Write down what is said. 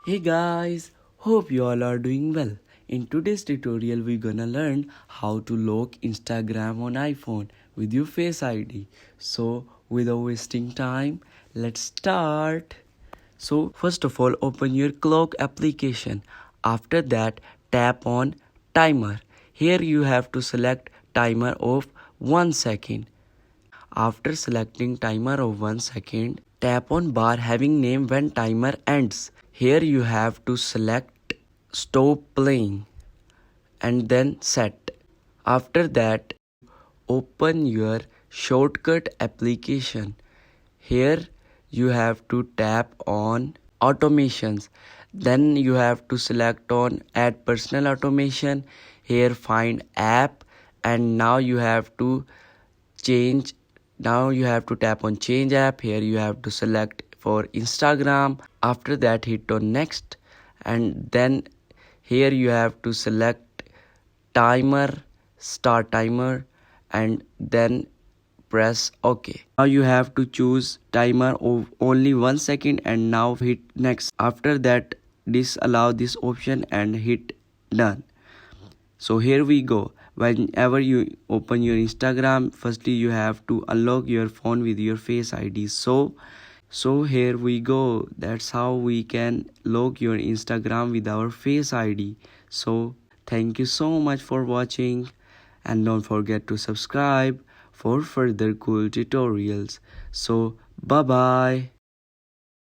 Hey guys, hope you all are doing well. In today's tutorial we gonna learn how to lock Instagram on iPhone with your Face ID. So without wasting time, let's start. So first of all open your clock application. After that tap on timer. Here you have to select timer of 1 second. After selecting timer of 1 second, tap on bar having name when timer ends. Here you have to select stop playing and then set. After that, open your shortcut application. Here you have to tap on automations. Then you have to select on add personal automation. Here find app and now you have to change. Now you have to tap on change app. Here you have to select for Instagram. After that hit on next and then here you have to select timer, start timer and then press OK. Now you have to choose timer of only 1 second and now hit next. After that disallow this option and hit done. So here we go. Whenever you open your Instagram, firstly you have to unlock your phone with your Face ID. So here we go. That's how we can lock your Instagram with our Face ID. So thank you so much for watching and don't forget to subscribe for further cool tutorials. So bye bye.